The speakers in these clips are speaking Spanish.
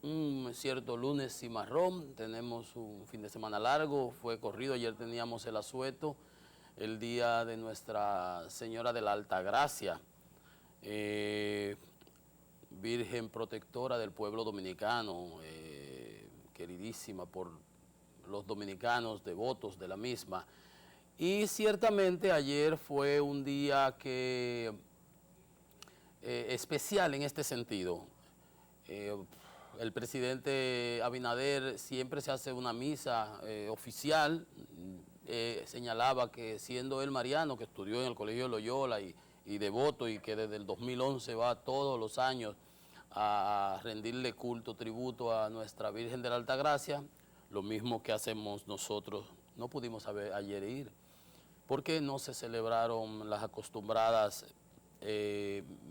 un cierto lunes cimarrón, tenemos un fin de semana largo, fue corrido, ayer teníamos el asueto, el día de Nuestra Señora de la Altagracia, Virgen protectora del pueblo dominicano, queridísima por los dominicanos devotos de la misma. Y ciertamente ayer fue un día especial en este sentido. El presidente Abinader siempre se hace una misa oficial, señalaba que siendo él mariano, que estudió en el Colegio Loyola y devoto y que desde el 2011 va todos los años a rendirle culto, tributo a Nuestra Virgen de la Altagracia, lo mismo que hacemos nosotros. No pudimos ayer ir, porque no se celebraron las acostumbradas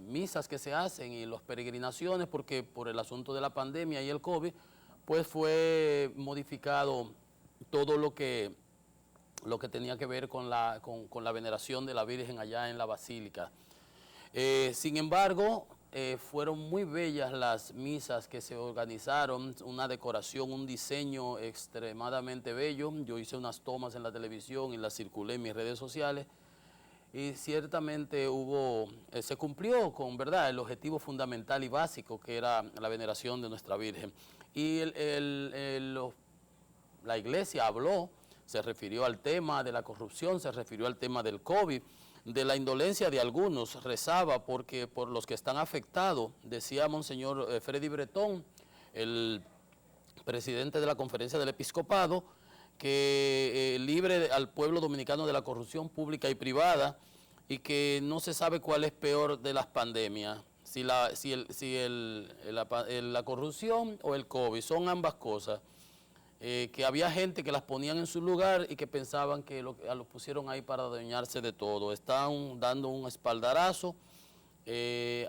misas que se hacen y las peregrinaciones, porque por el asunto de la pandemia y el COVID, pues fue modificado todo lo que tenía que ver con la veneración de la Virgen allá en la Basílica. Sin embargo, fueron muy bellas las misas que se organizaron, una decoración, un diseño extremadamente bello. Yo hice unas tomas en la televisión y las circulé en mis redes sociales. Y ciertamente se cumplió con verdad el objetivo fundamental y básico, que era la veneración de nuestra Virgen. Y la iglesia habló, se refirió al tema de la corrupción, se refirió al tema del COVID, de la indolencia de algunos, rezaba porque por los que están afectados, decía Monseñor Freddy Bretón, el presidente de la Conferencia del Episcopado, que libre al pueblo dominicano de la corrupción pública y privada, y que no se sabe cuál es peor de las pandemias, si la corrupción o el COVID, son ambas cosas. Que había gente que las ponían en su lugar y que pensaban que los pusieron ahí para adueñarse de todo. Están dando un espaldarazo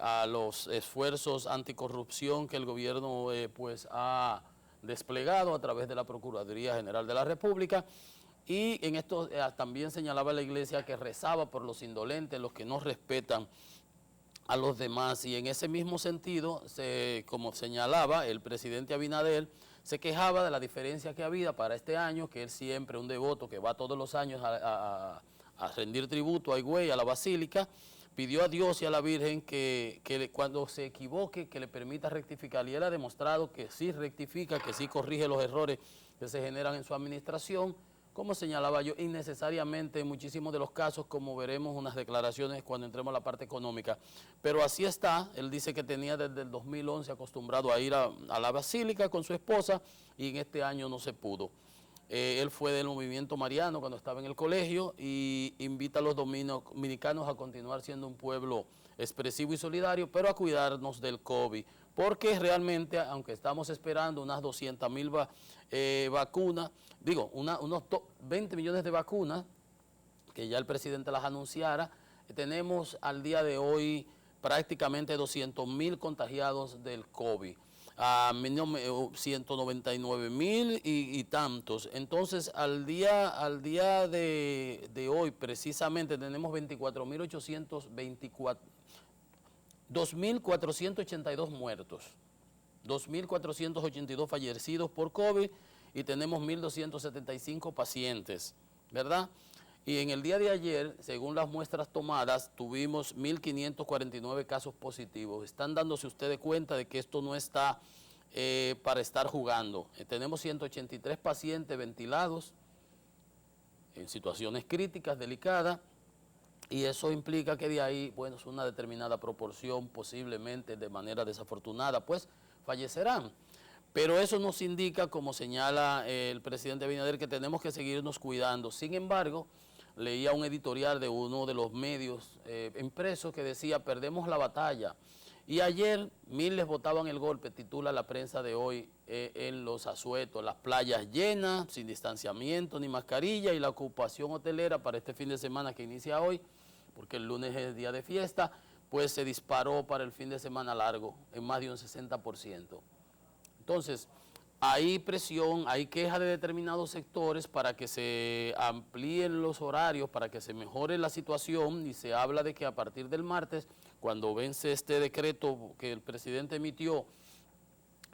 a los esfuerzos anticorrupción que el gobierno pues ha desplegado a través de la Procuraduría General de la República. Y en esto también señalaba la iglesia que rezaba por los indolentes, los que no respetan a los demás, y en ese mismo sentido, como señalaba el presidente Abinader, se quejaba de la diferencia que había para este año, que él siempre un devoto que va todos los años a rendir tributo a Higüey, a la Basílica, pidió a Dios y a la Virgen que cuando se equivoque, que le permita rectificar, y él ha demostrado que sí rectifica, que sí corrige los errores que se generan en su administración, como señalaba yo, innecesariamente en muchísimos de los casos, como veremos unas declaraciones cuando entremos a la parte económica. Pero así está, él dice que tenía desde el 2011 acostumbrado a ir a la Basílica con su esposa y en este año no se pudo. Él fue del movimiento mariano cuando estaba en el colegio y invita a los dominicanos a continuar siendo un pueblo expresivo y solidario, pero a cuidarnos del COVID, porque realmente, aunque estamos esperando unas 200,000 vacunas, unos 20 millones de vacunas, que ya el presidente las anunciara, tenemos al día de hoy prácticamente 200,000 contagiados del COVID. 199,000 y tantos. Entonces, al día de hoy, precisamente, tenemos 2.482 muertos, 2.482 fallecidos por COVID y tenemos 1.275 pacientes, ¿verdad? Y en el día de ayer, según las muestras tomadas, tuvimos 1.549 casos positivos. Están dándose ustedes cuenta de que esto no está para estar jugando. Tenemos 183 pacientes ventilados en situaciones críticas, delicadas, y eso implica que de ahí, bueno, es una determinada proporción, posiblemente de manera desafortunada, pues fallecerán. Pero eso nos indica, como señala el presidente Abinader, que tenemos que seguirnos cuidando. Sin embargo, leía un editorial de uno de los medios impresos que decía: perdemos la batalla. Y ayer miles votaban el golpe, titula la prensa de hoy en los asuetos, las playas llenas, sin distanciamiento ni mascarilla, y la ocupación hotelera para este fin de semana que inicia hoy, porque el lunes es día de fiesta, pues se disparó para el fin de semana largo en más de un 60%. Entonces, hay presión, hay queja de determinados sectores para que se amplíen los horarios, para que se mejore la situación, y se habla de que a partir del martes, cuando vence este decreto que el presidente emitió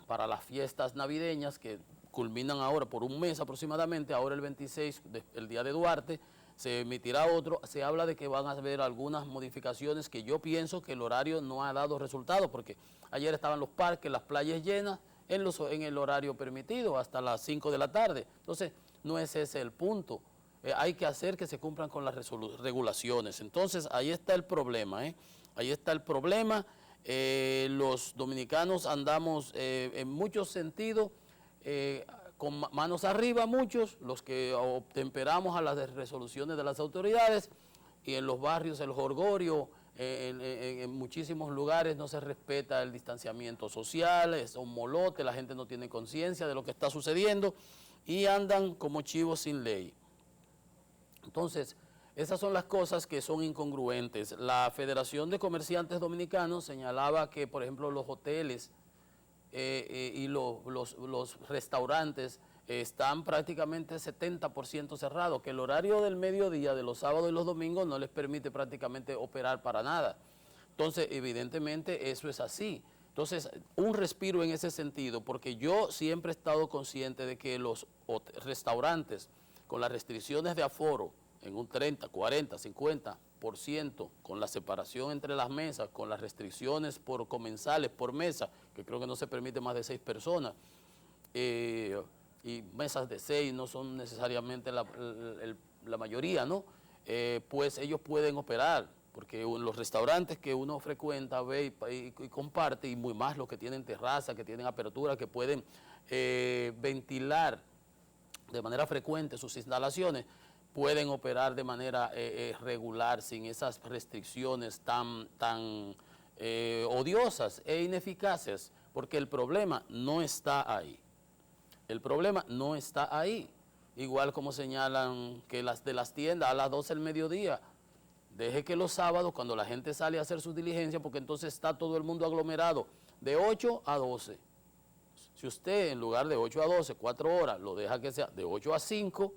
para las fiestas navideñas que culminan ahora por un mes aproximadamente, ahora el 26, el día de Duarte, se emitirá otro. Se habla de que van a haber algunas modificaciones que yo pienso que el horario no ha dado resultado, porque ayer estaban los parques, las playas llenas en el horario permitido, hasta las 5 de la tarde. Entonces, no es ese el punto. Hay que hacer que se cumplan con las regulaciones. Entonces, ahí está el problema, ¿eh? Ahí está el problema. Los dominicanos andamos en muchos sentidos con manos arriba, muchos, los que obtemperamos a las resoluciones de las autoridades, y en los barrios el jolgorio, en muchísimos lugares no se respeta el distanciamiento social, es un molote, la gente no tiene conciencia de lo que está sucediendo y andan como chivos sin ley. Entonces, esas son las cosas que son incongruentes. La Federación de Comerciantes Dominicanos señalaba que, por ejemplo, los hoteles y los restaurantes están prácticamente 70% cerrados, que el horario del mediodía de los sábados y los domingos no les permite prácticamente operar para nada. Entonces, evidentemente, eso es así. Entonces, un respiro en ese sentido, porque yo siempre he estado consciente de que los restaurantes, con las restricciones de aforo, en un 30, 40, 50%, con la separación entre las mesas, con las restricciones por comensales, por mesa, que creo que no se permite más de 6 personas, y mesas de 6 no son necesariamente la mayoría, ¿no? Pues ellos pueden operar, porque los restaurantes que uno frecuenta, ve y comparte, y muy más los que tienen terraza, que tienen apertura, que pueden ventilar de manera frecuente sus instalaciones, pueden operar de manera regular, sin esas restricciones tan odiosas e ineficaces, porque el problema no está ahí. El problema no está ahí. Igual como señalan que las de las tiendas a las 12 del mediodía, deje que los sábados, cuando la gente sale a hacer sus diligencias, porque entonces está todo el mundo aglomerado, de 8 a 12. Si usted en lugar de 8 a 12, 4 horas, lo deja que sea de 8 a 5,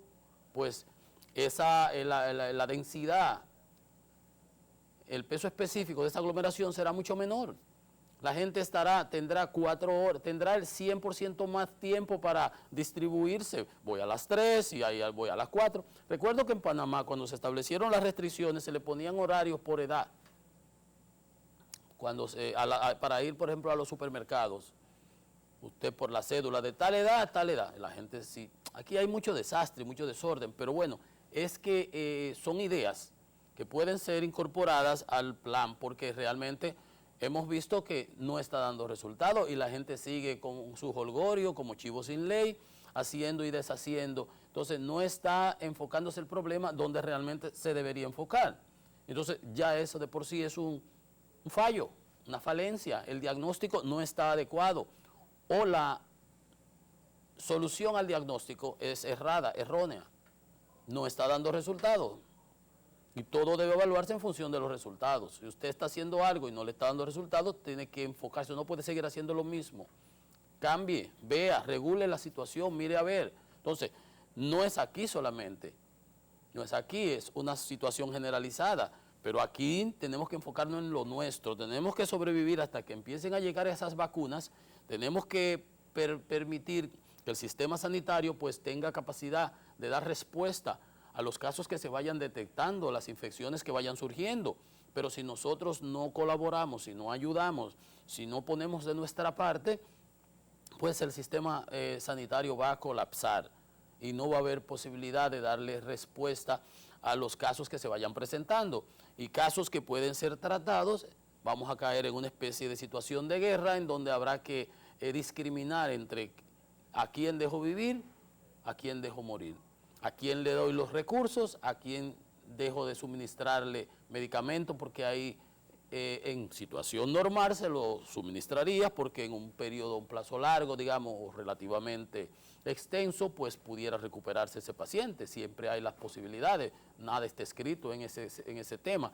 pues la densidad, el peso específico de esa aglomeración será mucho menor. La gente tendrá 4 horas, tendrá el 100% más tiempo para distribuirse. Voy a las 3 y ahí voy a las 4. Recuerdo que en Panamá, cuando se establecieron las restricciones, se le ponían horarios por edad. Para ir, por ejemplo, a los supermercados, usted por la cédula de tal edad a tal edad. La gente sí. Aquí hay mucho desastre, mucho desorden, pero bueno, es que son ideas que pueden ser incorporadas al plan, porque realmente hemos visto que no está dando resultados y la gente sigue con su jolgorio, como chivo sin ley, haciendo y deshaciendo. Entonces no está enfocándose el problema donde realmente se debería enfocar. Entonces ya eso de por sí es un fallo, una falencia. El diagnóstico no está adecuado o la solución al diagnóstico es errada, errónea. No está dando resultados. Y todo debe evaluarse en función de los resultados. Si usted está haciendo algo y no le está dando resultados, tiene que enfocarse, no puede seguir haciendo lo mismo. Cambie, vea, regule la situación, mire a ver. Entonces, no es aquí solamente, no es aquí, es una situación generalizada, pero aquí tenemos que enfocarnos en lo nuestro, tenemos que sobrevivir hasta que empiecen a llegar esas vacunas, tenemos que permitir que el sistema sanitario pues tenga capacidad de dar respuesta a los casos que se vayan detectando, las infecciones que vayan surgiendo. Pero si nosotros no colaboramos, si no ayudamos, si no ponemos de nuestra parte, pues el sistema sanitario va a colapsar y no va a haber posibilidad de darle respuesta a los casos que se vayan presentando. Y casos que pueden ser tratados, vamos a caer en una especie de situación de guerra en donde habrá que discriminar entre a quién dejo vivir, a quién dejo morir. ¿A quién le doy los recursos? ¿A quién dejo de suministrarle medicamentos? Porque ahí en situación normal se lo suministraría, porque en un periodo, un plazo largo, digamos, o relativamente extenso, pues pudiera recuperarse ese paciente. Siempre hay las posibilidades, nada está escrito en ese tema.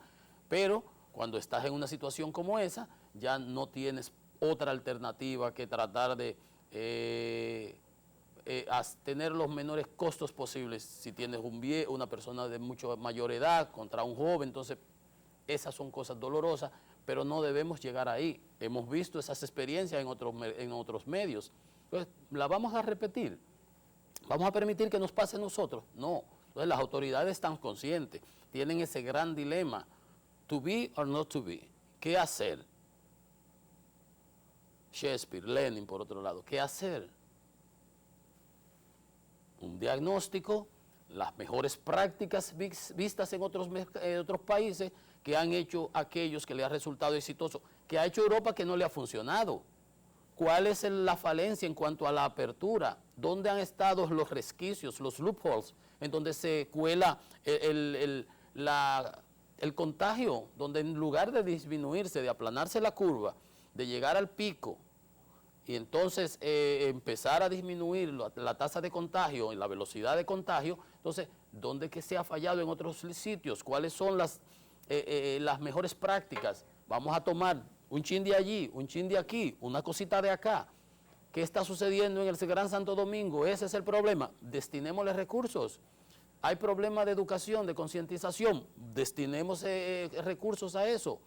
Pero cuando estás en una situación como esa, ya no tienes otra alternativa que tratar de tener los menores costos posibles. Si tienes una persona de mucho mayor edad contra un joven, entonces esas son cosas dolorosas, pero no debemos llegar ahí. Hemos visto esas experiencias en otros medios. Entonces, ¿la vamos a repetir? ¿Vamos a permitir que nos pase a nosotros? No. Entonces, las autoridades están conscientes, tienen ese gran dilema, to be or not to be. ¿Qué hacer? Shakespeare, Lenin, por otro lado, ¿qué hacer? Un diagnóstico, las mejores prácticas vistas en otros países que han hecho aquellos que le ha resultado exitoso, que ha hecho Europa que no le ha funcionado. ¿Cuál es la falencia en cuanto a la apertura? ¿Dónde han estado los resquicios, los loopholes, en donde se cuela el contagio, donde en lugar de disminuirse, de aplanarse la curva, de llegar al pico, y entonces empezar a disminuir la tasa de contagio y la velocidad de contagio, entonces, ¿dónde que se ha fallado en otros sitios? ¿Cuáles son las mejores prácticas? Vamos a tomar un chin de allí, un chin de aquí, una cosita de acá. ¿Qué está sucediendo en el Gran Santo Domingo? Ese es el problema. Destinémosle recursos. Hay problemas de educación, de concientización. Destinemos recursos a eso.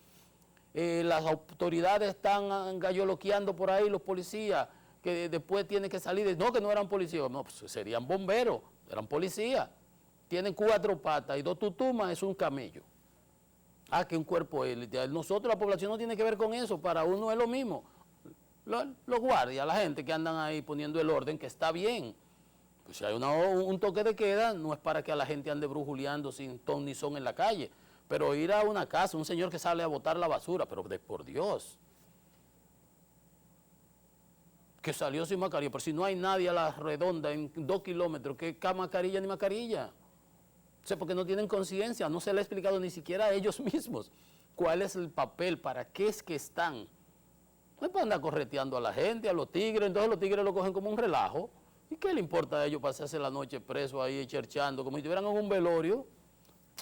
Las autoridades están galloloqueando por ahí, los policías, que después tienen que salir, no, que no eran policías, no, pues serían bomberos, eran policías. Tienen 4 patas y 2 tutumas, es un camello. Ah, que un cuerpo élite. Nosotros, la población no tiene que ver con eso, para uno es lo mismo. Los guardias, la gente que andan ahí poniendo el orden, que está bien. Pues si hay un toque de queda, no es para que a la gente ande brujuleando sin ton ni son en la calle. Pero ir a una casa, un señor que sale a botar la basura, pero por Dios, que salió sin mascarilla, pero si no hay nadie a la redonda en 2 kilómetros, ¿qué mascarilla ni mascarilla? O sea, porque no tienen conciencia, no se le ha explicado ni siquiera a ellos mismos cuál es el papel, para qué es que están. No es para andar correteando a la gente, a los tigres, entonces los tigres lo cogen como un relajo. ¿Y qué le importa a ellos pasarse la noche preso ahí, cherchando, como si estuvieran en un velorio?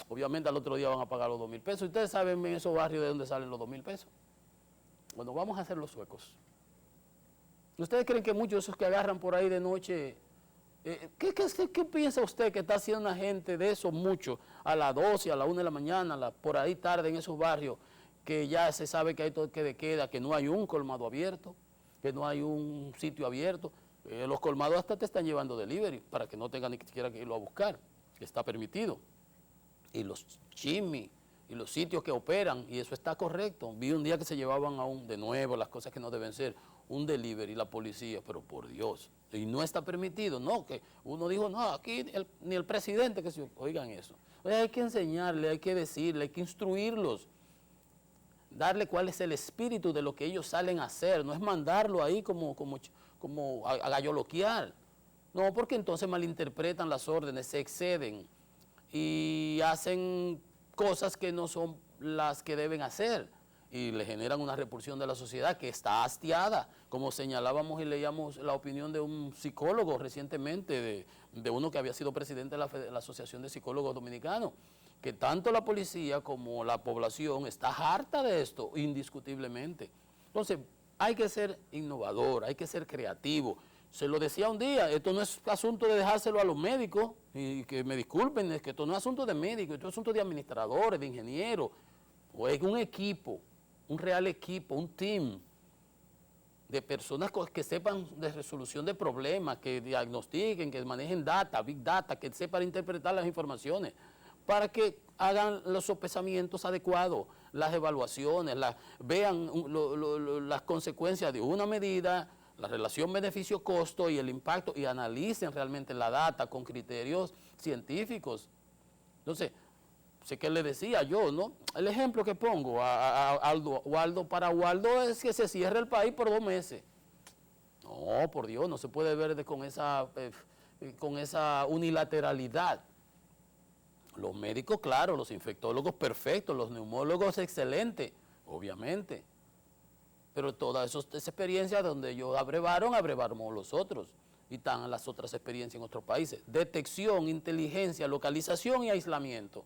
Obviamente al otro día van a pagar los 2,000 pesos. Ustedes saben en esos barrios de dónde salen los 2,000 pesos. Bueno, vamos a hacer los suecos. ¿Ustedes creen que muchos de esos que agarran por ahí de noche, qué piensa usted que está haciendo una gente de eso mucho, a las 12, a la 1 de la mañana, por ahí tarde en esos barrios, que ya se sabe que hay toque de queda, que no hay un colmado abierto, que no hay un sitio abierto? Los colmados hasta te están llevando delivery, para que no tengan ni siquiera que irlo a buscar, que está permitido. Y los chimis y los sitios que operan, y eso está correcto. Vi un día que se llevaban de nuevo las cosas que no deben ser, un delivery, la policía, pero por Dios, y no está permitido, no, que uno dijo, no, aquí ni el presidente, que se oigan eso. Oye, hay que enseñarle, hay que decirle, hay que instruirlos, darle cuál es el espíritu de lo que ellos salen a hacer, no es mandarlo ahí como a galloloquear, no, porque entonces malinterpretan las órdenes, se exceden y hacen cosas que no son las que deben hacer y le generan una repulsión de la sociedad que está hastiada, como señalábamos y leíamos la opinión de un psicólogo recientemente, de uno que había sido presidente de la Asociación de Psicólogos Dominicanos, que tanto la policía como la población está harta de esto, indiscutiblemente. Entonces, hay que ser innovador, hay que ser creativo. Se lo decía un día, esto no es asunto de dejárselo a los médicos, y que me disculpen, es que esto no es asunto de médicos, esto es asunto de administradores, de ingenieros, o es un equipo, un real equipo, un team de personas que sepan de resolución de problemas, que diagnostiquen, que manejen data, big data, que sepan interpretar las informaciones, para que hagan los sopesamientos adecuados, las evaluaciones, vean las consecuencias de una medida, la relación beneficio-costo y el impacto, y analicen realmente la data con criterios científicos. Entonces, sé que le decía yo, ¿no? El ejemplo que pongo a Waldo, para Waldo es que se cierre el país por 2 meses. No, por Dios, no se puede ver con esa unilateralidad. Los médicos, claro, los infectólogos perfectos, los neumólogos excelentes, obviamente. Pero todas esas experiencias donde ellos abrevamos los otros. Y están las otras experiencias en otros países. Detección, inteligencia, localización y aislamiento.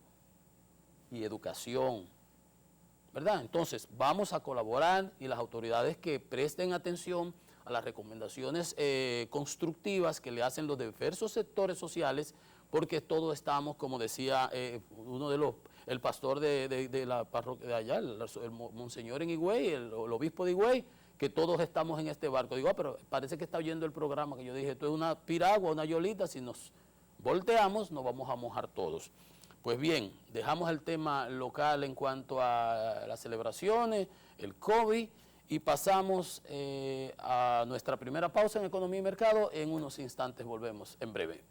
Y educación. ¿Verdad? Entonces, vamos a colaborar y las autoridades que presten atención a las recomendaciones constructivas que le hacen los diversos sectores sociales, porque todos estamos, como decía uno de los el pastor de la parroquia de allá, el monseñor en Higüey, el obispo de Higüey, que todos estamos en este barco. Digo, pero parece que está oyendo el programa, que yo dije, esto es una piragua, una yolita, si nos volteamos nos vamos a mojar todos. Pues bien, dejamos el tema local en cuanto a las celebraciones, el COVID, y pasamos a nuestra primera pausa en Economía y Mercado. En unos instantes volvemos en breve.